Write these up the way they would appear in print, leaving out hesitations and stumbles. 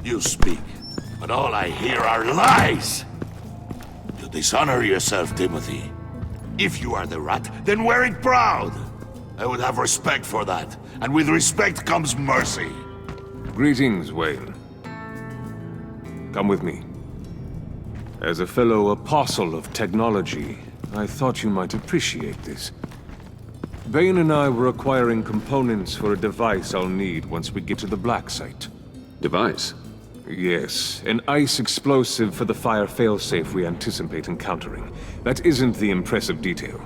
You speak, but all I hear are lies! You dishonor yourself, Timothy. If you are the rat, then wear it proud! I would have respect for that, and with respect comes mercy. Greetings, Wayne. Come with me. As a fellow apostle of technology, I thought you might appreciate this. Bane and I were acquiring components for a device I'll need once we get to the Black Site. Device? Yes, an ice explosive for the fire failsafe we anticipate encountering. That isn't the impressive detail.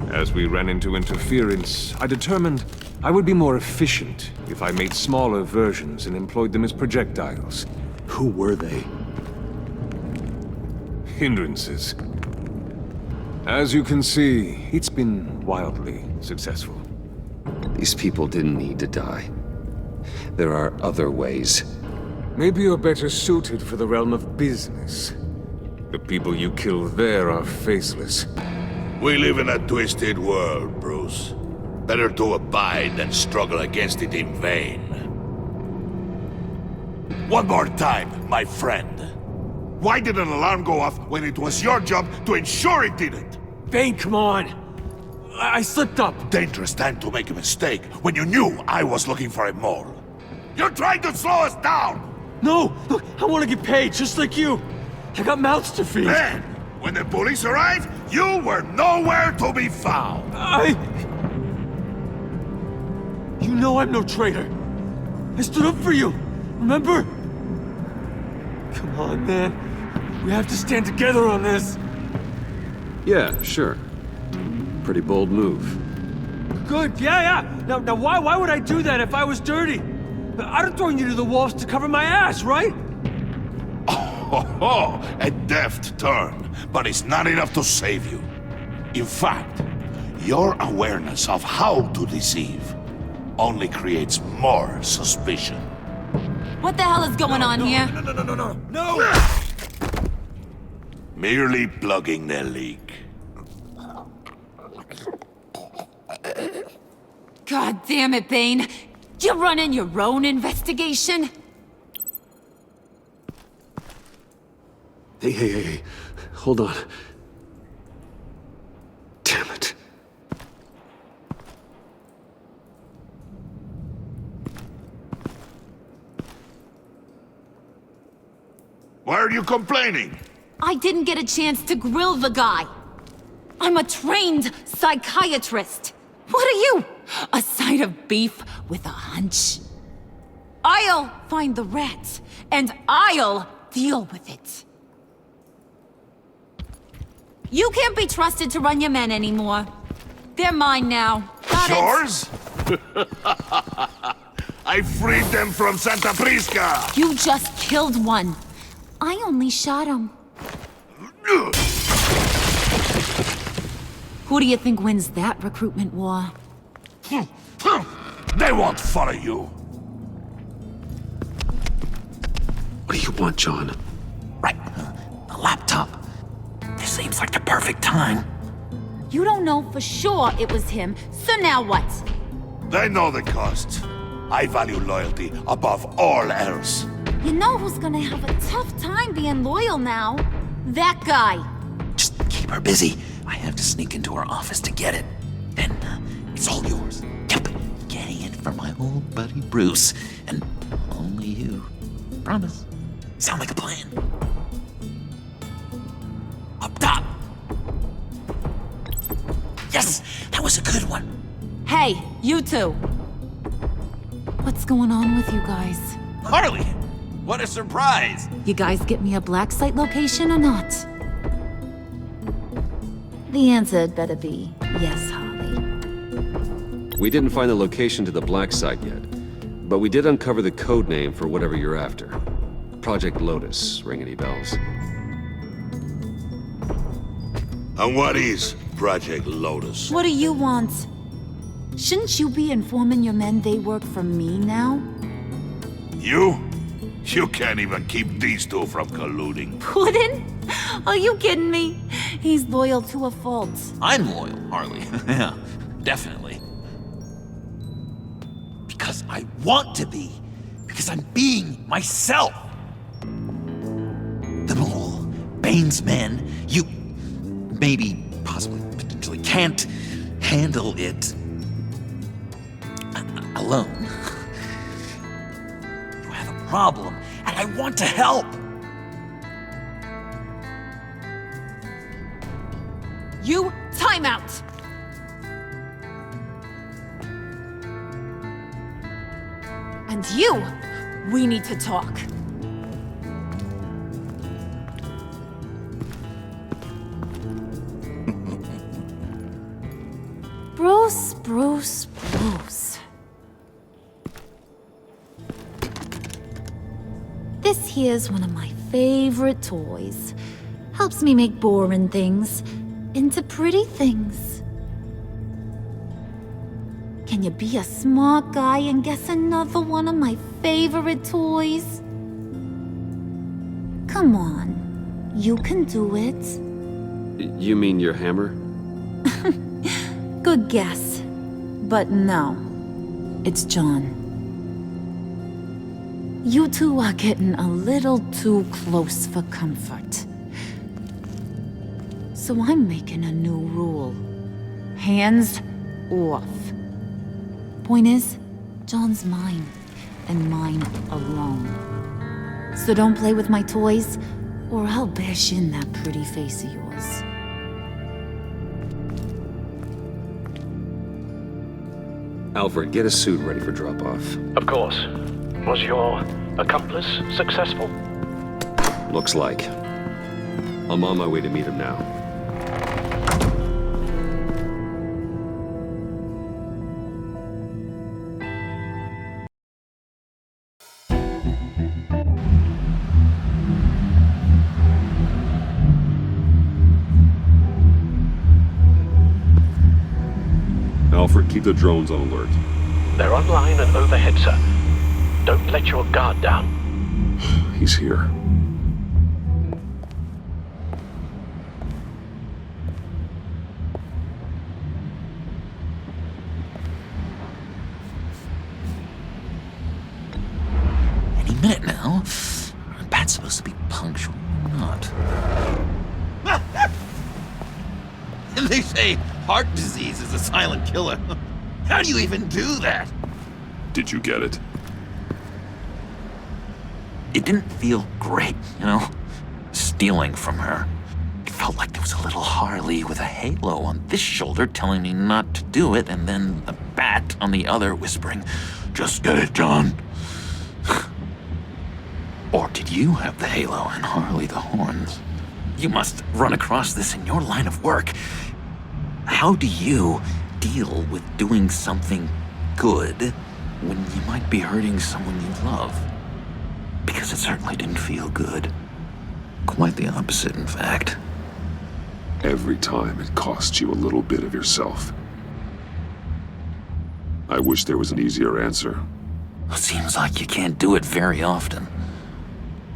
As we ran into interference, I determined I would be more efficient if I made smaller versions and employed them as projectiles. Who were they? Hindrances. As you can see, it's been wildly successful. These people didn't need to die. There are other ways. Maybe you're better suited for the realm of business. The people you kill there are faceless. We live in a twisted world, Bruce. Better to abide than struggle against it in vain. One more time, my friend. Why did an alarm go off when it was your job to ensure it didn't? Bane, come on! I slipped up! Dangerous time to make a mistake when you knew I was looking for a mole. You're trying to slow us down! No! Look, I want to get paid, just like you! I got mouths to feed! Then, when the police arrived, you were nowhere to be found! You know I'm no traitor! I stood up for you, remember? Come on, man. We have to stand together on this! Yeah, sure. Pretty bold move. Good, yeah! Now why would I do that if I was dirty? I'd have thrown you to the wolves to cover my ass, right? Oh, a deft turn, but it's not enough to save you. In fact, your awareness of how to deceive only creates more suspicion. What the hell is going on here? No! Merely plugging the leak. God damn it, Bane. You running your own investigation? Hey. Hold on. Damn it. Why are you complaining? I didn't get a chance to grill the guy. I'm a trained psychiatrist. What are you? A side of beef with a hunch? I'll find the rat, and I'll deal with it. You can't be trusted to run your men anymore. They're mine now. Got it? Yours? I freed them from Santa Prisca! You just killed one. I only shot him. Who do you think wins that recruitment war? They won't follow you. What do you want, John? Right. A laptop. This seems like the perfect time. You don't know for sure it was him, so now what? They know the cost. I value loyalty above all else. You know who's gonna have a tough time being loyal now? That guy. Just keep her busy. I have to sneak into her office to get it. Then, it's all yours. Yep. Getting it from my old buddy Bruce. And only you. Promise. Sound like a plan? Up top. Yes! That was a good one. Hey, you two. What's going on with you guys? Harley! What a surprise! You guys get me a black site location or not? The answer had better be yes, Harley. We didn't find the location to the Black Site yet, but we did uncover the code name for whatever you're after. Project Lotus. Ring any bells? And what is Project Lotus? What do you want? Shouldn't you be informing your men they work for me now? You? You can't even keep these two from colluding. Puddin'? Are you kidding me? He's loyal to a fault. I'm loyal, Harley. Yeah, definitely. Because because I want to be. Because I'm being myself. The mole, Bane's men, you maybe, possibly, potentially can't handle it alone. You have a problem, and I want to help. You, time out! And you, we need to talk. Bruce. This here's one of my favorite toys. Helps me make boring things into pretty things. Can you be a smart guy and guess another one of my favorite toys? Come on, you can do it. You mean your hammer? Good guess. But no, it's John. You two are getting a little too close for comfort. So I'm making a new rule. Hands off. Point is, John's mine, and mine alone. So don't play with my toys, or I'll bash in that pretty face of yours. Alfred, get a suit ready for drop-off. Of course. Was your accomplice successful? Looks like. I'm on my way to meet him now. Alfred, keep the drones on alert. They're online and overhead, sir. Don't let your guard down. He's here. Any minute now. Bat's supposed to be punctual or not. They say heart disease is a silent killer. How do you even do that? Did you get it? It didn't feel great, you know? Stealing from her. It felt like there was a little Harley with a halo on this shoulder telling me not to do it, and then a bat on the other whispering, "Just get it, John." Or did you have the halo and Harley the horns? You must run across this in your line of work. How do you deal with doing something good when you might be hurting someone you love? Because it certainly didn't feel good. Quite the opposite, in fact. Every time it costs you a little bit of yourself. I wish there was an easier answer. Seems like you can't do it very often,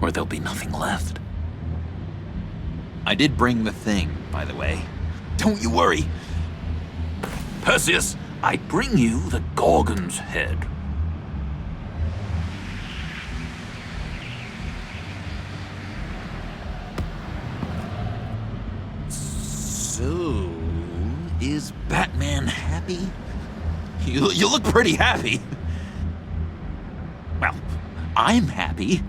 or there'll be nothing left. I did bring the thing, by the way. Don't you worry. Perseus, I bring you the Gorgon's head. So, is Batman happy? You look pretty happy. Well, I'm happy.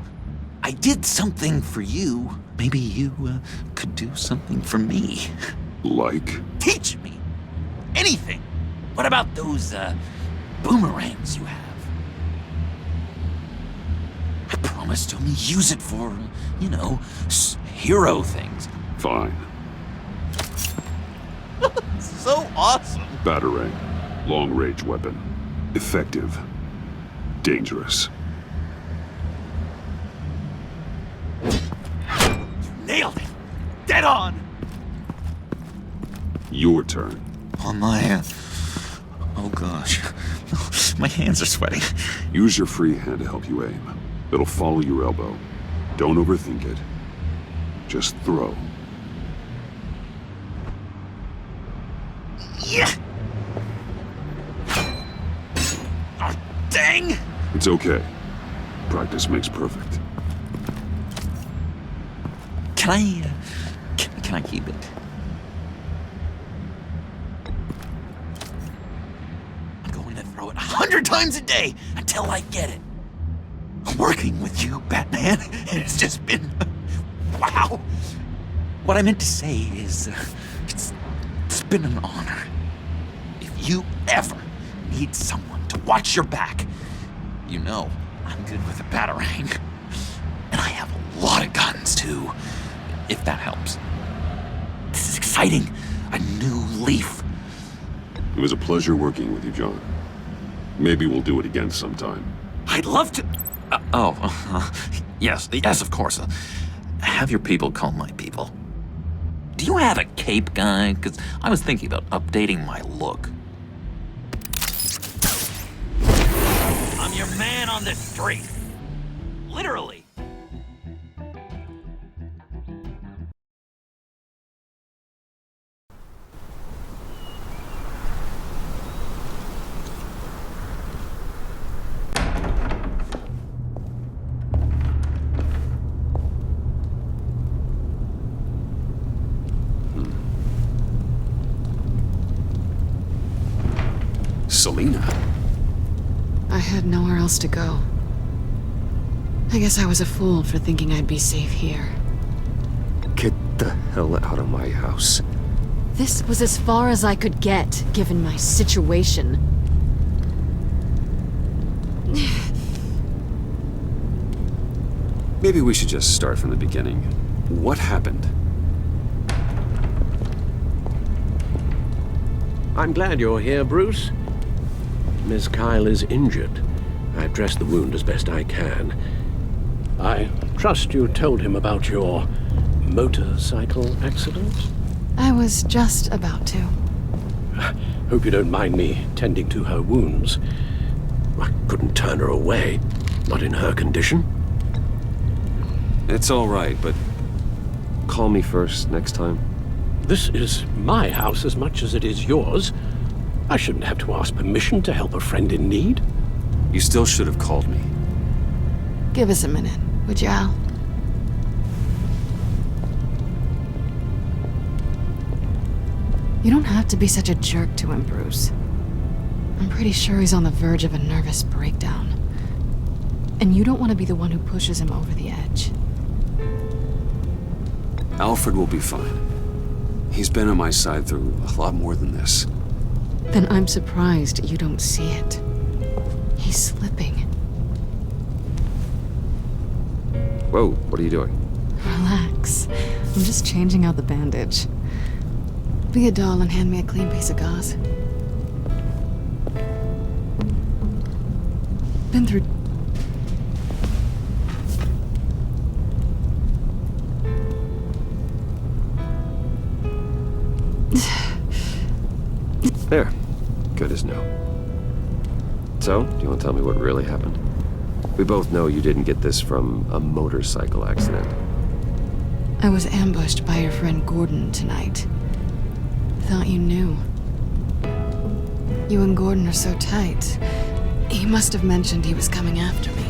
I did something for you. Maybe you could do something for me. Like? Teach me. Anything. What about those boomerangs you have? I promised to only use it for, you know, hero things. Fine. So awesome. Batarang. Long-range weapon. Effective. Dangerous. Nailed it. Dead on. Your turn. On my oh gosh. My hands are sweating. Use your free hand to help you aim. It'll follow your elbow. Don't overthink it. Just throw. Yeah. Oh, dang batarang! It's okay. Practice makes perfect. Can I, can I keep it? I'm going to throw it 100 times a day until I get it. Working with you, Batman, it's just been... wow. What I meant to say is, it's been an honor. If you ever need someone to watch your back, you know I'm good with a batarang. And I have a lot of guns, too, if that helps. This is exciting. A new leaf. It was a pleasure working with you, John. Maybe we'll do it again sometime. I'd love to... yes, of course. Have your people call my people. Do you have a cape, guy? Because I was thinking about updating my look. I'm your man on the street. Literally. Selina? I had nowhere else to go. I guess I was a fool for thinking I'd be safe here. Get the hell out of my house. This was as far as I could get, given my situation. Maybe we should just start from the beginning. What happened? I'm glad you're here, Bruce. Miss Kyle is injured. I've dressed the wound as best I can. I trust you told him about your motorcycle accident? I was just about to. Hope you don't mind me tending to her wounds. I couldn't turn her away, not in her condition. It's all right, but call me first next time. This is my house as much as it is yours. I shouldn't have to ask permission to help a friend in need. You still should have called me. Give us a minute, would you, Al? You don't have to be such a jerk to him, Bruce. I'm pretty sure he's on the verge of a nervous breakdown. And you don't want to be the one who pushes him over the edge. Alfred will be fine. He's been on my side through a lot more than this. Then I'm surprised you don't see it. He's slipping. Whoa, what are you doing? Relax. I'm just changing out the bandage. Be a doll and hand me a clean piece of gauze. Been through... There. Good as new. So, do you want to tell me what really happened? We both know you didn't get this from a motorcycle accident. I was ambushed by your friend Gordon tonight. Thought you knew. You and Gordon are so tight. He must have mentioned he was coming after me.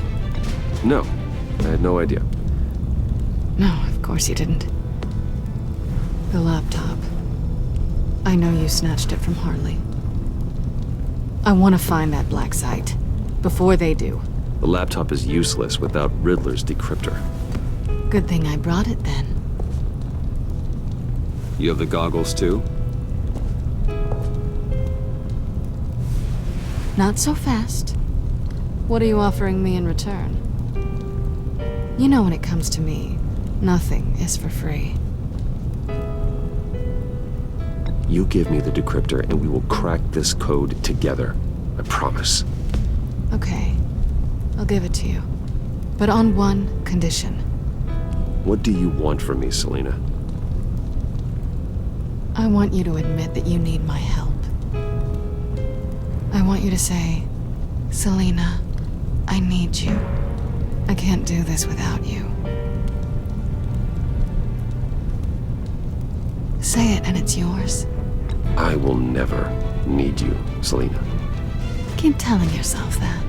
No, I had no idea. No, of course you didn't. The laptop. I know you snatched it from Harley. I want to find that black site. Before they do. The laptop is useless without Riddler's decryptor. Good thing I brought it then. You have the goggles too? Not so fast. What are you offering me in return? You know when it comes to me, nothing is for free. You give me the decryptor and we will crack this code together. I promise. Okay. I'll give it to you. But on one condition. What do you want from me, Selina? I want you to admit that you need my help. I want you to say, Selina, I need you. I can't do this without you. Say it and it's yours. I will never need you, Selina. Keep telling yourself that.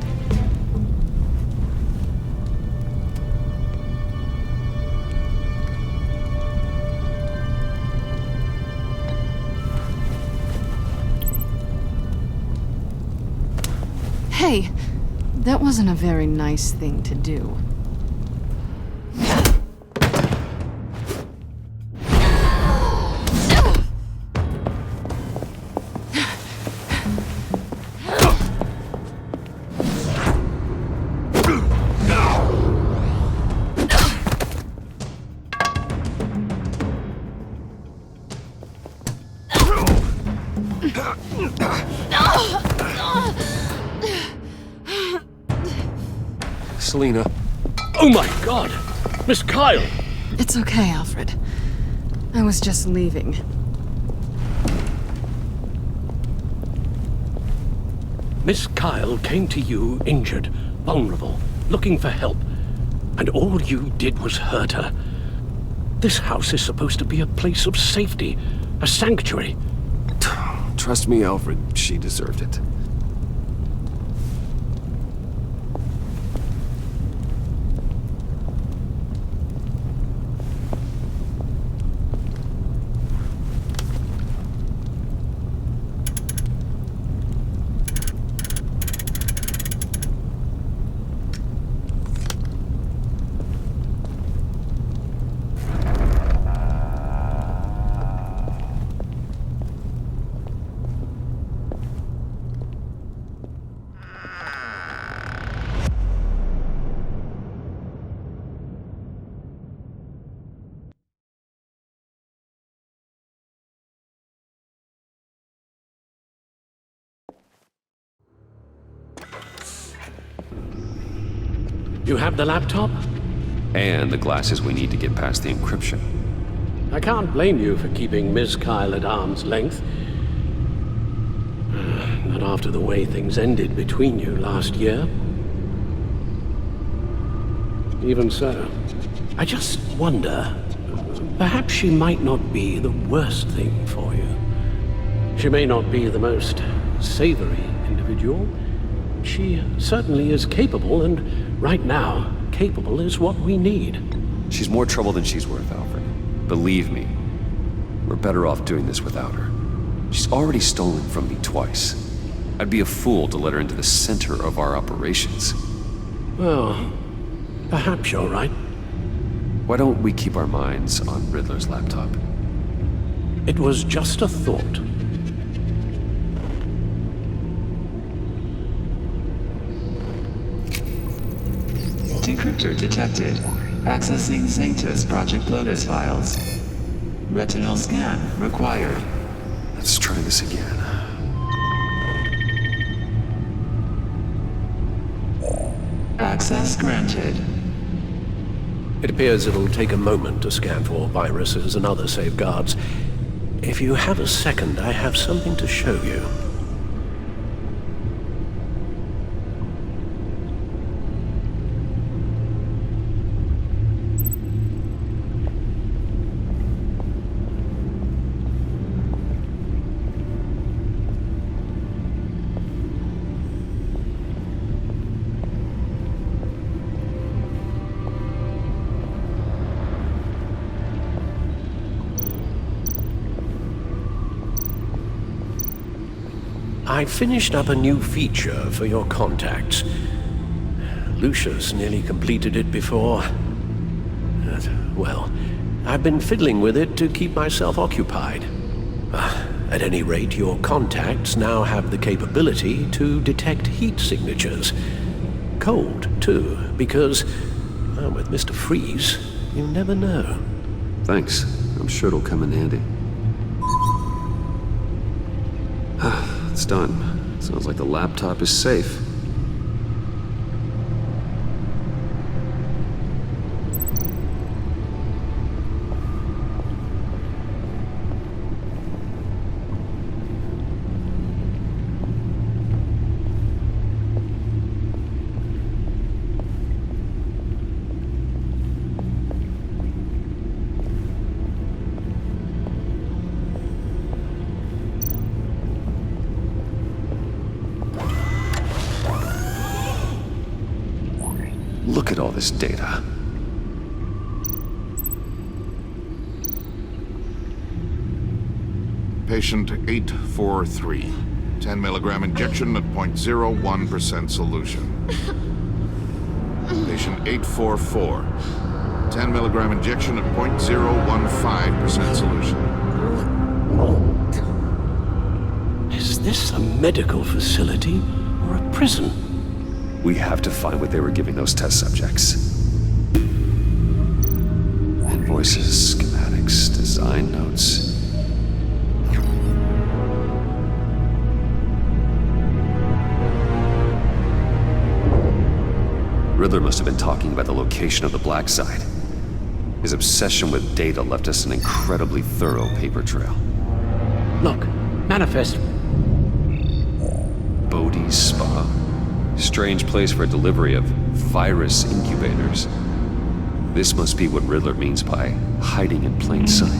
Hey, that wasn't a very nice thing to do. Selina. Oh my god! Miss Kyle! It's okay, Alfred. I was just leaving. Miss Kyle came to you injured, vulnerable, looking for help. And all you did was hurt her. This house is supposed to be a place of safety, a sanctuary. Trust me, Alfred, she deserved it. You have the laptop? And the glasses we need to get past the encryption. I can't blame you for keeping Miss Kyle at arm's length. Not after the way things ended between you last year. Even so, I just wonder, perhaps she might not be the worst thing for you. She may not be the most savory individual. She certainly is capable, and right now, capable is what we need. She's more trouble than she's worth, Alfred. Believe me, we're better off doing this without her. She's already stolen from me twice. I'd be a fool to let her into the center of our operations. Well, perhaps you're right. Why don't we keep our minds on Riddler's laptop? It was just a thought. Decryptor detected. Accessing Sanctus Project Lotus files. Retinal scan required. Let's try this again. Access granted. It appears it'll take a moment to scan for viruses and other safeguards. If you have a second, I have something to show you. I finished up a new feature for your contacts. Lucius nearly completed it before. Well, I've been fiddling with it to keep myself occupied. At any rate, your contacts now have the capability to detect heat signatures. Cold, too, because, with Mr. Freeze, you never know. Thanks. I'm sure it'll come in handy. It's done. Sounds like the laptop is safe. Look at all this data. Patient 843. 10 milligram injection at 0.01% solution. Patient 844. 10 milligram injection at 0.015% solution. Is this a medical facility or a prison? We have to find what they were giving those test subjects. Invoices, schematics, design notes. Riddler must have been talking about the location of the black site. His obsession with data left us an incredibly thorough paper trail. Look, manifest. Bodhi's Spa. Strange place for a delivery of virus incubators. This must be what Riddler means by hiding in plain sight.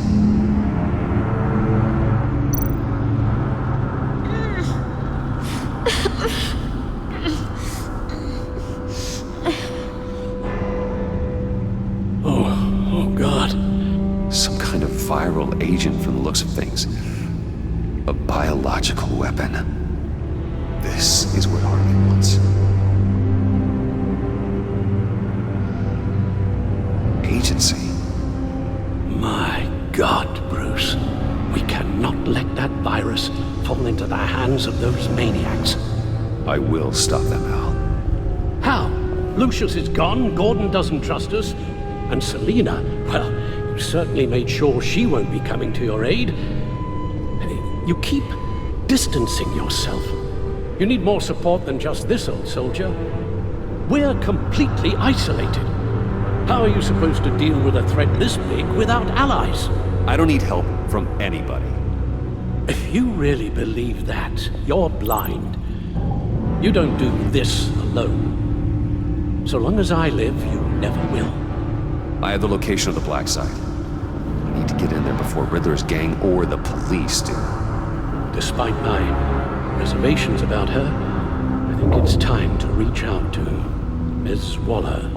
Oh God. Some kind of viral agent from the looks of things. A biological weapon. This is what Harley wants. Agency. My God, Bruce. We cannot let that virus fall into the hands of those maniacs. I will stop them, Al. How? Lucius is gone, Gordon doesn't trust us, and Selina, well, you certainly made sure she won't be coming to your aid. You keep distancing yourself. You need more support than just this old soldier. We're completely isolated. How are you supposed to deal with a threat this big without allies? I don't need help from anybody. If you really believe that, you're blind. You don't do this alone. So long as I live, you never will. I have the location of the black site. I need to get in there before Riddler's gang or the police do. Despite my reservations about her, I think it's time to reach out to Ms. Waller.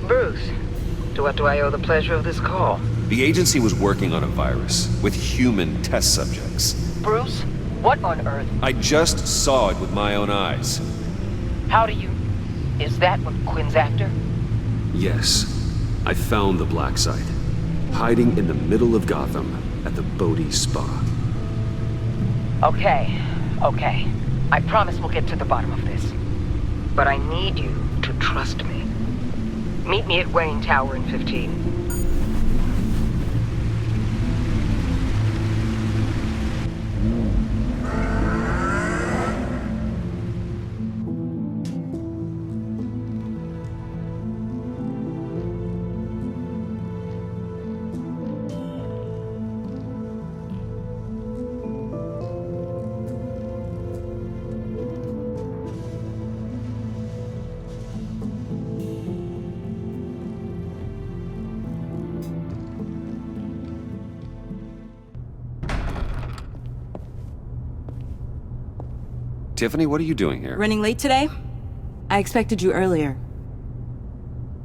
Bruce, to what do I owe the pleasure of this call? The agency was working on a virus with human test subjects. Bruce, what on earth? I just saw it with my own eyes. How do you... Is that what Quinn's after? Yes, I found the black site. Hiding in the middle of Gotham at the Bodhi Spa. Okay. I promise we'll get to the bottom of this. But I need you to trust me. Meet me at Wayne Tower in 15. Tiffany, what are you doing here? Running late today? I expected you earlier.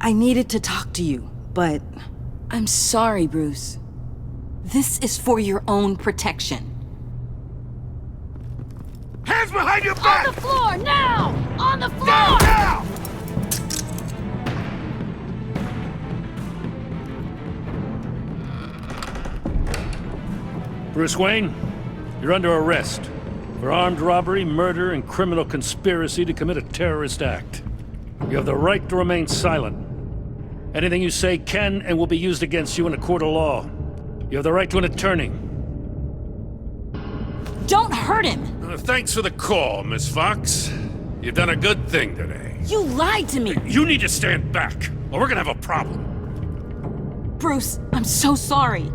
I needed to talk to you, but... I'm sorry, Bruce. This is for your own protection. Hands behind your back! On the floor, now! On the floor! Now! Bruce Wayne, you're under arrest for armed robbery, murder, and criminal conspiracy to commit a terrorist act. You have the right to remain silent. Anything you say can and will be used against you in a court of law. You have the right to an attorney. Don't hurt him! Thanks for the call, Miss Fox. You've done a good thing today. You lied to me! You need to stand back, or we're gonna have a problem. Bruce, I'm so sorry.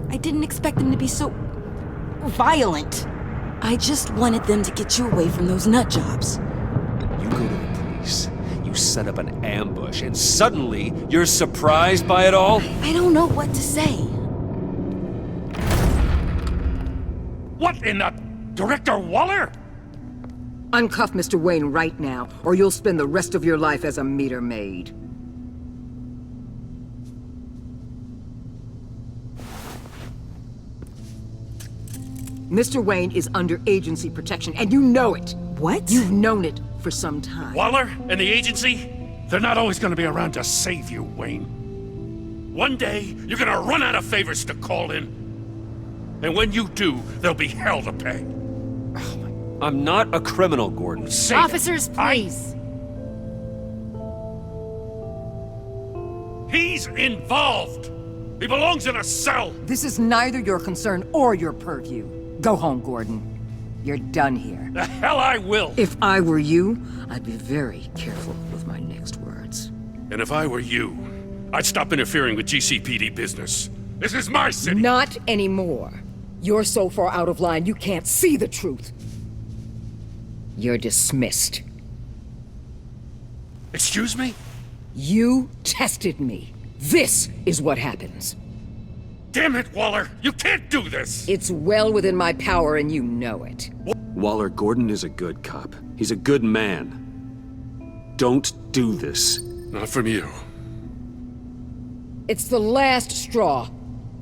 I didn't expect them to be so... violent. I just wanted them to get you away from those nut jobs. You go to the police, you set up an ambush, and suddenly you're surprised by it all? I don't know what to say. What in the... Director Waller? Uncuff Mr. Wayne right now, or you'll spend the rest of your life as a meter maid. Mr. Wayne is under agency protection, and you know it. What? You've known it for some time. Waller and the agency, they're not always gonna be around to save you, Wayne. One day, you're gonna run out of favors to call in. And when you do, there'll be hell to pay. I'm not a criminal, Gordon. Officers, please. He's involved! He belongs in a cell! This is neither your concern or your purview. Go home, Gordon. You're done here. The hell I will! If I were you, I'd be very careful with my next words. And if I were you, I'd stop interfering with GCPD business. This is my city! Not anymore. You're so far out of line you can't see the truth. You're dismissed. Excuse me? You tested me. This is what happens. Damn it, Waller! You can't do this! It's well within my power and you know it. Waller, Gordon is a good cop. He's a good man. Don't do this. Not from you. It's the last straw.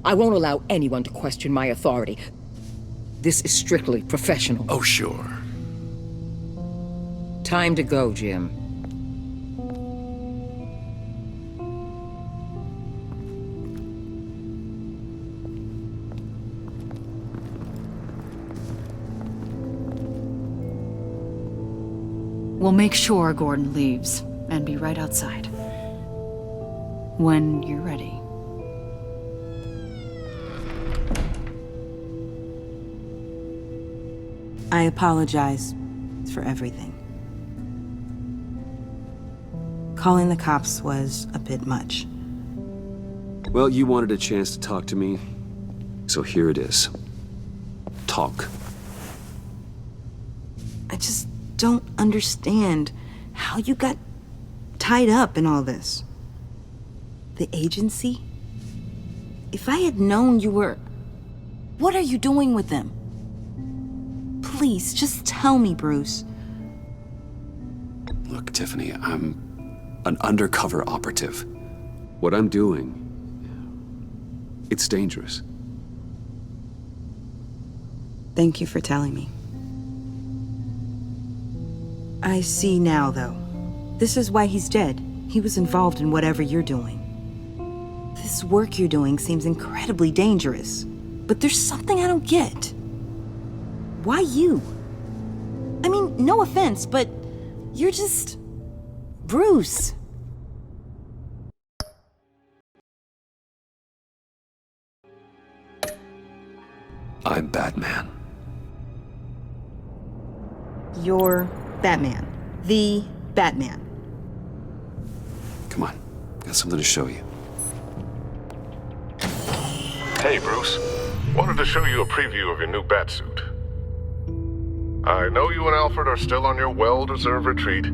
I won't allow anyone to question my authority. This is strictly professional. Oh, sure. Time to go, Jim. We'll make sure Gordon leaves, and be right outside. When you're ready. I apologize for everything. Calling the cops was a bit much. Well, you wanted a chance to talk to me, so here it is. Talk. I just don't understand how you got tied up in all this. The agency? If I had known you were... What are you doing with them? Please, just tell me, Bruce. Look, Tiffany, I'm an undercover operative. What I'm doing, it's dangerous. Thank you for telling me. I see now, though. This is why he's dead. He was involved in whatever you're doing. This work you're doing seems incredibly dangerous. But there's something I don't get. Why you? I mean, no offense, but you're just... Bruce. I'm Batman. You're Batman. The Batman. Come on, got something to show you. Hey, Bruce. Wanted to show you a preview of your new Batsuit. I know you and Alfred are still on your well-deserved retreat,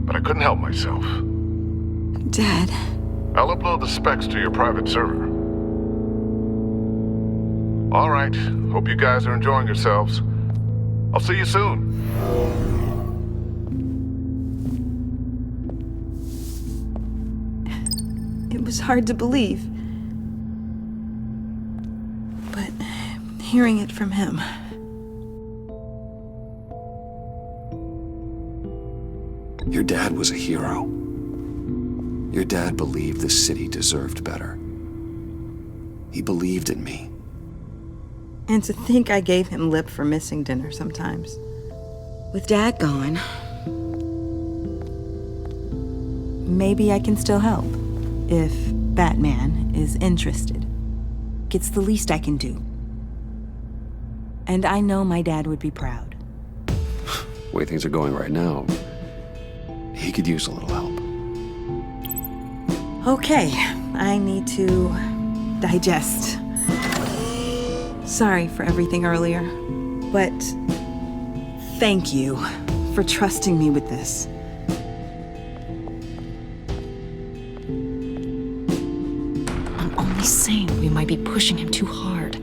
but I couldn't help myself. Dad. I'll upload the specs to your private server. All right. Hope you guys are enjoying yourselves. I'll see you soon. It was hard to believe. But hearing it from him... Your dad was a hero. Your dad believed the city deserved better. He believed in me. And to think I gave him lip for missing dinner sometimes. With Dad gone... Maybe I can still help. If Batman is interested. It's the least I can do. And I know my dad would be proud. The way things are going right now, he could use a little help. Okay, I need to digest. Sorry for everything earlier, but thank you for trusting me with this. I'm only saying we might be pushing him too hard.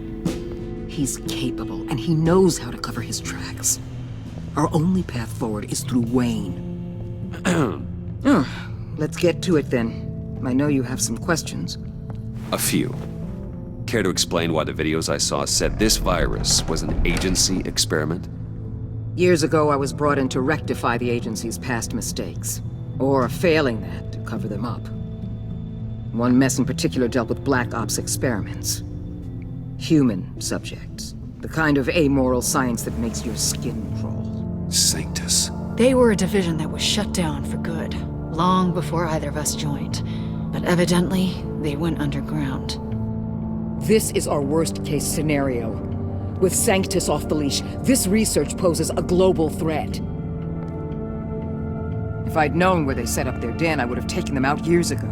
He's capable, and he knows how to cover his tracks. Our only path forward is through Wayne. Let's get to it then. I know you have some questions. A few. Care to explain why the videos I saw said this virus was an agency experiment? Years ago, I was brought in to rectify the agency's past mistakes. Or failing that, to cover them up. One mess in particular dealt with Black Ops experiments. Human subjects. The kind of amoral science that makes your skin crawl. Sanctus. They were a division that was shut down for good, long before either of us joined. But evidently, they went underground. This is our worst-case scenario. With Sanctus off the leash, this research poses a global threat. If I'd known where they set up their den, I would have taken them out years ago.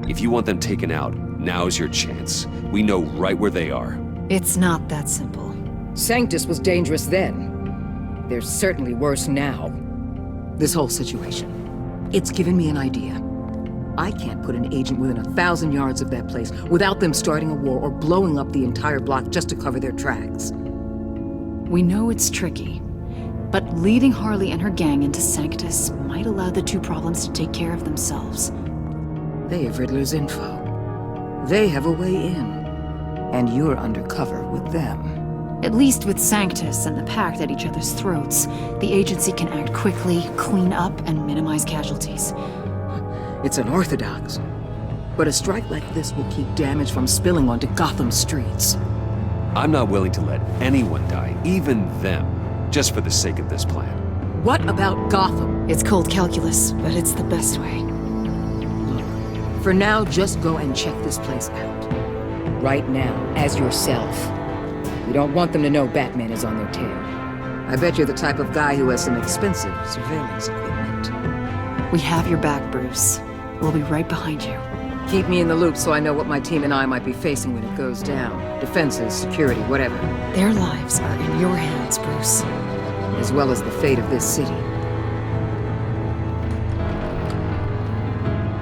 If you want them taken out, now's your chance. We know right where they are. It's not that simple. Sanctus was dangerous then. They're certainly worse now. This whole situation, it's given me an idea. I can't put an agent within 1,000 yards of that place without them starting a war or blowing up the entire block just to cover their tracks. We know it's tricky, but leading Harley and her gang into Sanctus might allow the two problems to take care of themselves. They have Riddler's info. They have a way in. And you're undercover with them. At least with Sanctus and the Pact at each other's throats, the agency can act quickly, clean up, and minimize casualties. It's unorthodox. But a strike like this will keep damage from spilling onto Gotham streets. I'm not willing to let anyone die, even them, just for the sake of this plan. What about Gotham? It's cold calculus, but it's the best way. Look, for now, just go and check this place out. Right now, as yourself. You don't want them to know Batman is on their tail. I bet you're the type of guy who has some expensive surveillance equipment. We have your back, Bruce. We'll be right behind you. Keep me in the loop so I know what my team and I might be facing when it goes down. Defenses, security, whatever. Their lives are in your hands, Bruce. As well as the fate of this city.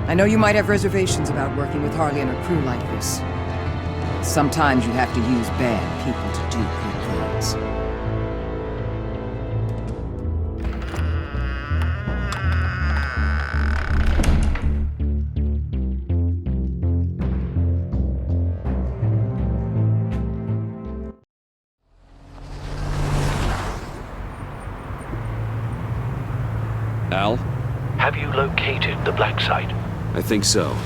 I know you might have reservations about working with Harley and her crew like this. Sometimes you have to use bad people to do good things. Al? Have you located the black site? I think so.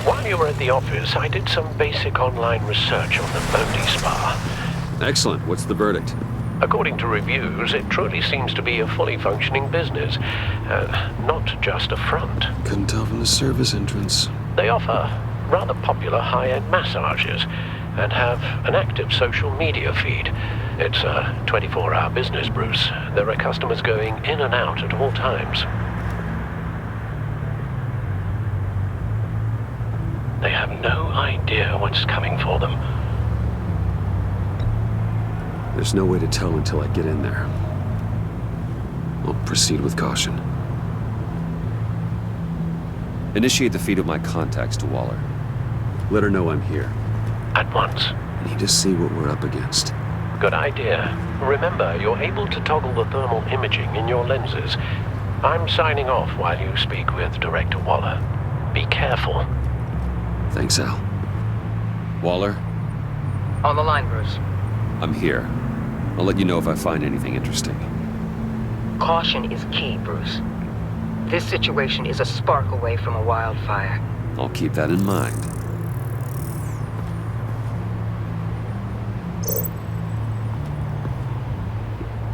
While you were at the office, I did some basic online research on the Bodhi Spa. Excellent. What's the verdict? According to reviews, it truly seems to be a fully functioning business, not just a front. Couldn't tell from the service entrance. They offer rather popular high-end massages and have an active social media feed. It's a 24-hour business, Bruce. There are customers going in and out at all times. They have no idea what's coming for them. There's no way to tell until I get in there. I'll proceed with caution. Initiate the feed of my contacts to Waller. Let her know I'm here. At once. I need to see what we're up against. Good idea. Remember, you're able to toggle the thermal imaging in your lenses. I'm signing off while you speak with Director Waller. Be careful. Thanks, Al. Waller? On the line, Bruce. I'm here. I'll let you know if I find anything interesting. Caution is key, Bruce. This situation is a spark away from a wildfire. I'll keep that in mind.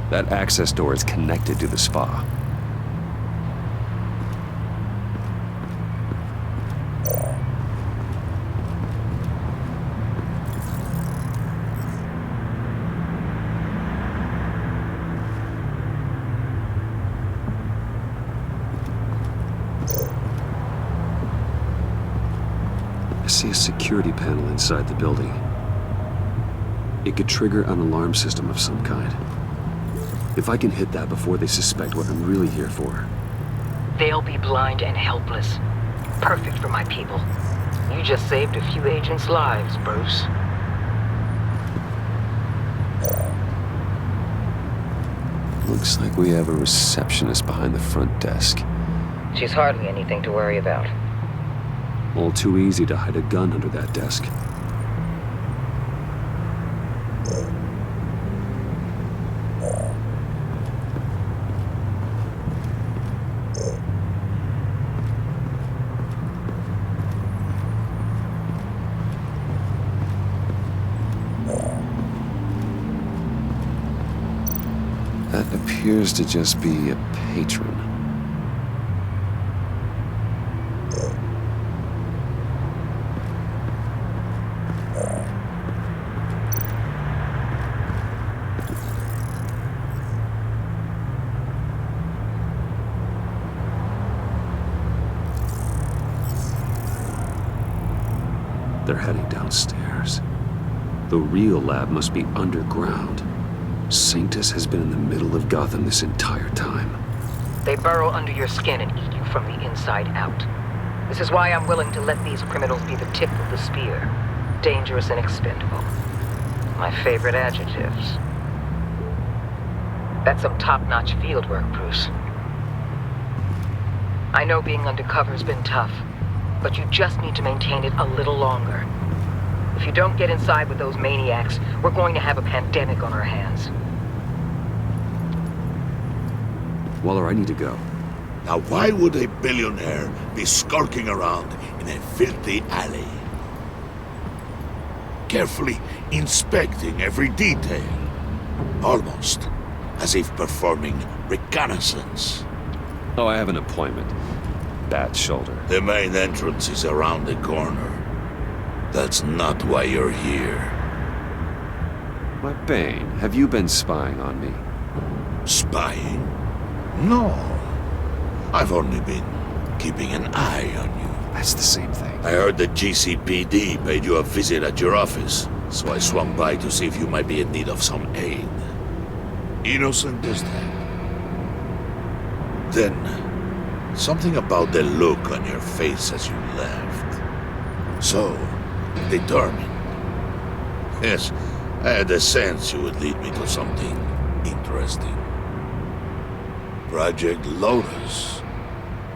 That access door is connected to the spa. I see a security panel inside the building. It could trigger an alarm system of some kind. If I can hit that before they suspect what I'm really here for. They'll be blind and helpless. Perfect for my people. You just saved a few agents' lives, Bruce. Looks like we have a receptionist behind the front desk. She's hardly anything to worry about. All too easy to hide a gun under that desk. That appears to just be a patron. They're heading downstairs. The real lab must be underground. Sanctus has been in the middle of Gotham this entire time. They burrow under your skin and eat you from the inside out. This is why I'm willing to let these criminals be the tip of the spear. Dangerous and expendable. My favorite adjectives. That's some top-notch fieldwork, Bruce. I know being undercover's been tough, but you just need to maintain it a little longer. If you don't get inside with those maniacs, we're going to have a pandemic on our hands. Waller, I need to go. Now why would a billionaire be skulking around in a filthy alley? Carefully inspecting every detail. Almost as if performing reconnaissance. Oh, I have an appointment. Bat shoulder. The main entrance is around the corner. That's not why you're here. My Bane, have you been spying on me? Spying? No. I've only been keeping an eye on you. That's the same thing. I heard the GCPD paid you a visit at your office, so I swung by to see if you might be in need of some aid. Innocent as that. Then, something about the look on your face as you left. So determined. Yes, I had a sense you would lead me to something interesting. Project Lotus.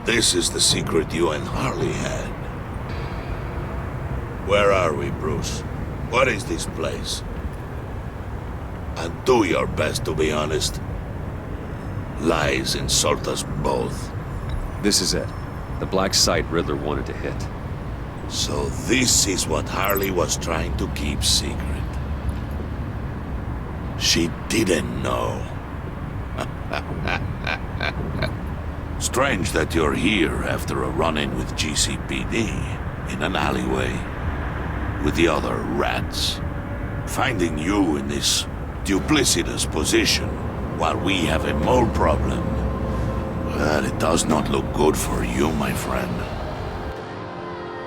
This is the secret you and Harley had. Where are we, Bruce? What is this place? And do your best to be honest. Lies insult us both. This is it. The black site Riddler wanted to hit. So this is what Harley was trying to keep secret. She didn't know. Strange that you're here after a run-in with GCPD in an alleyway with the other rats. Finding you in this duplicitous position while we have a mole problem. Well, it does not look good for you, my friend.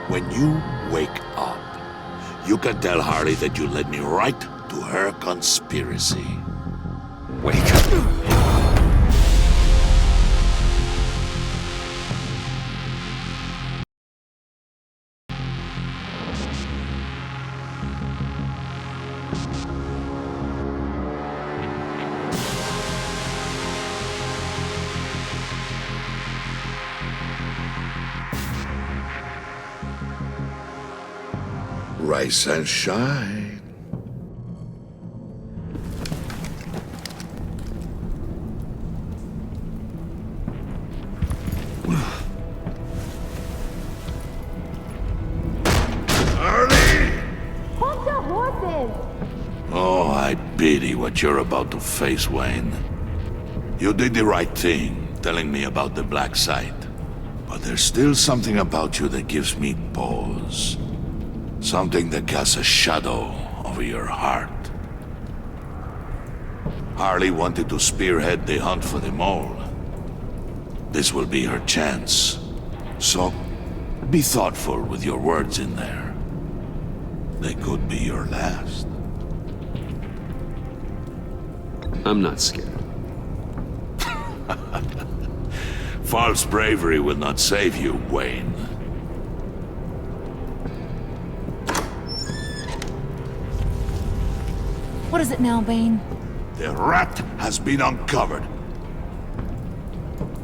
When you wake up, you can tell Harley that you led me right to her conspiracy. Wake up. Rise and shine. Harley! Hold the horses! Oh, I pity what you're about to face, Wayne. You did the right thing, telling me about the black site. But there's still something about you that gives me pause. Something that casts a shadow over your heart. Harley wanted to spearhead the hunt for the mole. This will be her chance. So, be thoughtful with your words in there. They could be your last. I'm not scared. False bravery will not save you, Wayne. What is it now, Bane? The rat has been uncovered.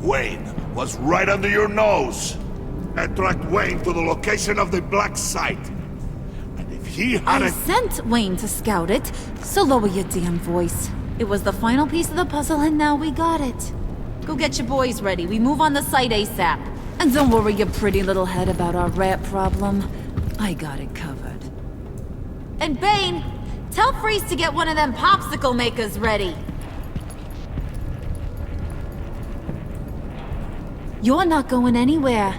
Wayne was right under your nose. and tracked Wayne to the location of the black site. And if he I hadn't... sent Wayne to scout it, so lower your damn voice. It was the final piece of the puzzle, and now we got it. Go get your boys ready. We move on the site ASAP. And don't worry your pretty little head about our rat problem. I got it covered. And Bane, tell Freeze to get one of them popsicle makers ready. You're not going anywhere.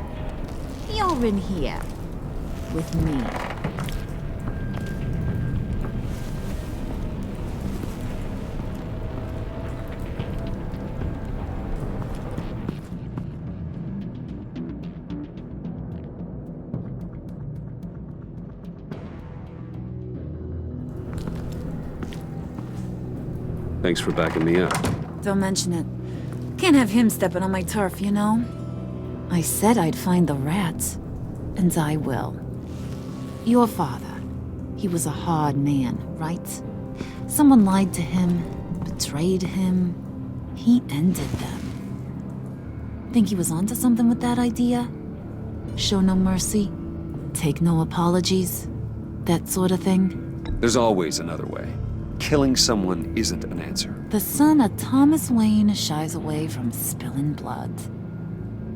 You're in here. With me. Thanks for backing me up. Don't mention it. Can't have him stepping on my turf, you know? I said I'd find the rats. And I will. Your father. He was a hard man, right? Someone lied to him, betrayed him. He ended them. Think he was onto something with that idea? Show no mercy? Take no apologies? That sort of thing? There's always another way. Killing someone isn't an answer. The son of Thomas Wayne shies away from spilling blood.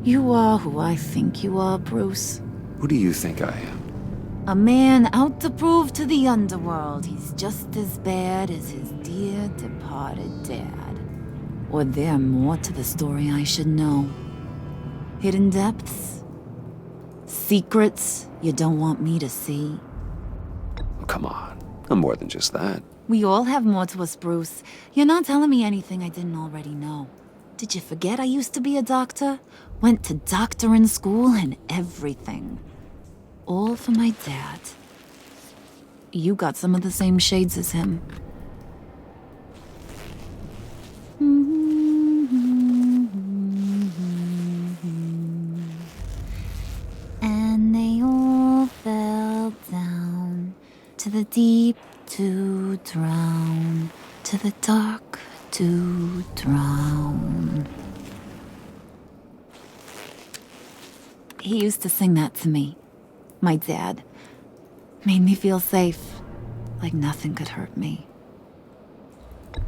You are who I think you are, Bruce. Who do you think I am? A man out to prove to the underworld he's just as bad as his dear departed dad. Or there more to the story I should know. Hidden depths? Secrets you don't want me to see? Oh, come on. I'm more than just that. We all have more to us, Bruce. You're not telling me anything I didn't already know. Did you forget I used to be a doctor? Went to doctoring school and everything. All for my dad. You got some of the same shades as him. And they all fell down to the deep to drown, to the dark to drown. He used to sing that to me. My dad. Made me feel safe. Like nothing could hurt me.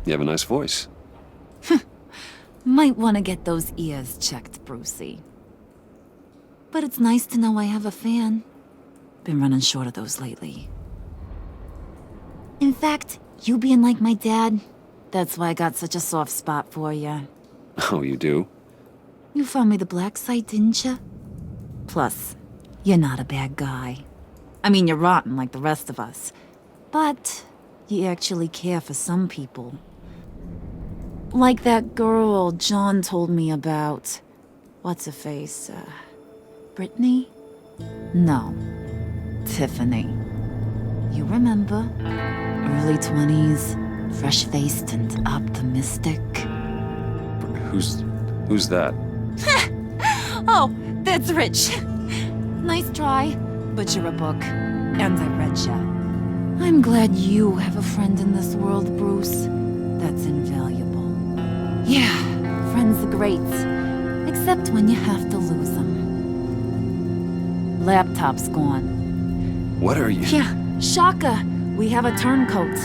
You have a nice voice. Might want to get those ears checked, Brucey. But it's nice to know I have a fan. Been running short of those lately. In fact, you being like my dad, that's why I got such a soft spot for you. Oh, you do? You found me the black site, didn't you? Plus, you're not a bad guy. I mean, you're rotten like the rest of us. But you actually care for some people. Like that girl John told me about. What's her face? Brittany? No. Tiffany. You remember? Early 20s, fresh-faced and optimistic. Who's that? Oh, that's Rich. Nice try, but you're a book, and I read ya. I'm glad you have a friend in this world, Bruce. That's invaluable. Yeah, friends are great, except when you have to lose them. Laptop's gone. What are you? Yeah, shocker. We have a turncoat.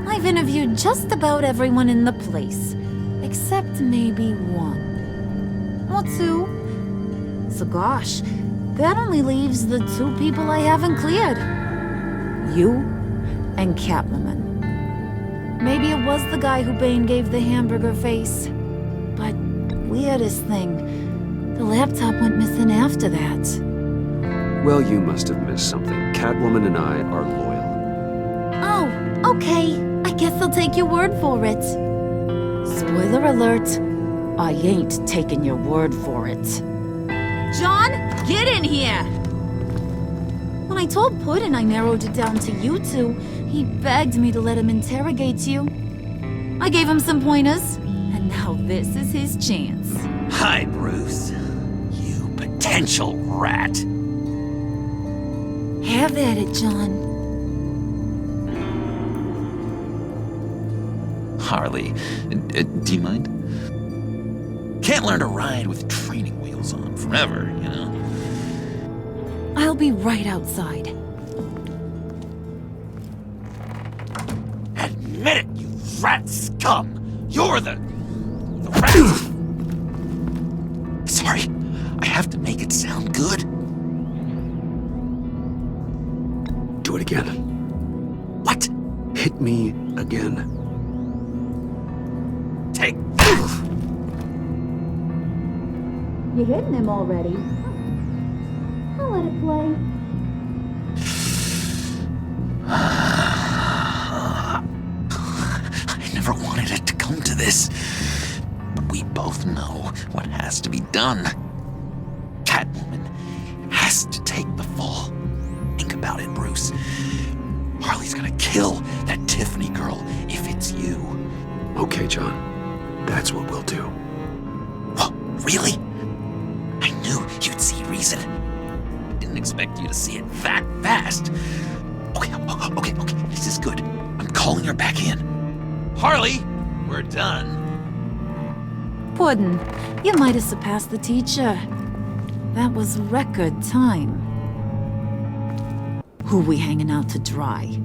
I've interviewed just about everyone in the place, except maybe one. Or two. So gosh, that only leaves the two people I haven't cleared. You and Catwoman. Maybe it was the guy who Bane gave the hamburger face. But weirdest thing, the laptop went missing after that. Well, you must have missed something. Catwoman and I are loyal. Oh, okay. I guess I'll take your word for it. Spoiler alert, I ain't taking your word for it. John, get in here! When I told Puddin' I narrowed it down to you two, he begged me to let him interrogate you. I gave him some pointers, and now this is his chance. Hi, Bruce. You potential rat. Have at it, John. Harley, do you mind? Can't learn to ride with training wheels on forever, you know? I'll be right outside. Admit it, you rat scum! You're the rat! Sorry, I have to make it sound good. Do it again. What? Hit me again. Take You're hitting him already. I'll let it play. I never wanted it to come to this. But we both know what has to be done. Catwoman has to take the fall. Think about it, Bruce. Harley's gonna kill that Tiffany girl if it's you. Okay, John. That's what we'll do. What? Really? I knew you'd see reason. I didn't expect you to see it that fast. Okay. This is good. I'm calling her back in. Harley, we're done. Puddin', you might have surpassed the teacher. That was record time. Who we hanging out to dry?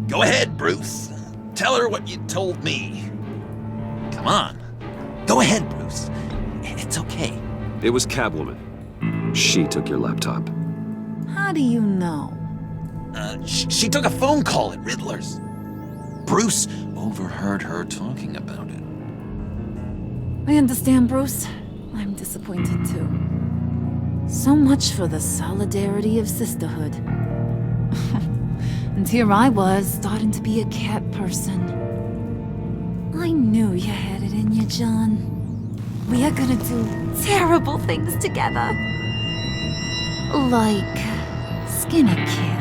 Go ahead, Bruce. Tell her what you told me. Come on. Go ahead, Bruce. It's okay. It was Catwoman. She took your laptop. How do you know? She took a phone call at Riddler's. Bruce overheard her talking about it. I understand, Bruce. I'm disappointed too. So much for the solidarity of sisterhood. And here I was, starting to be a cat person. I knew you had it in you, John. We are gonna do terrible things together. Like skin a cat.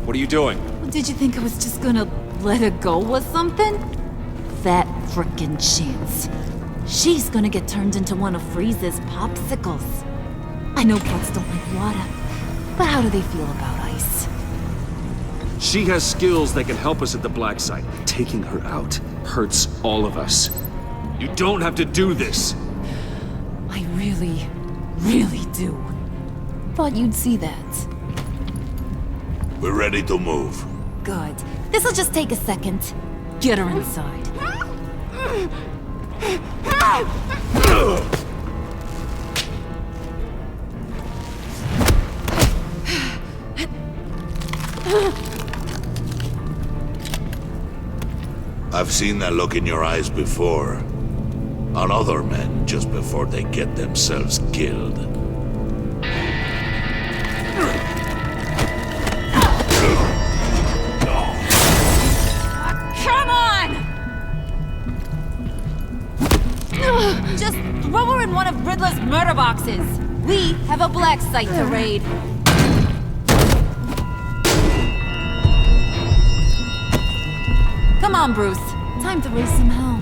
What are you doing? Did you think I was just gonna let her go or something? That frickin' chance. She's gonna get turned into one of Freeze's popsicles. I know cats don't like water, but how do they feel about ice? She has skills that can help us at the black site. Taking her out hurts all of us. You don't have to do this. I really, really do. Thought you'd see that. We're ready to move. Good. This'll just take a second. Get her inside. I've seen that look in your eyes before. On other men, just before they get themselves killed. Come on! Just throw her in one of Riddler's murder boxes. We have a black site to raid. Come on, Bruce. Time to raise some hell.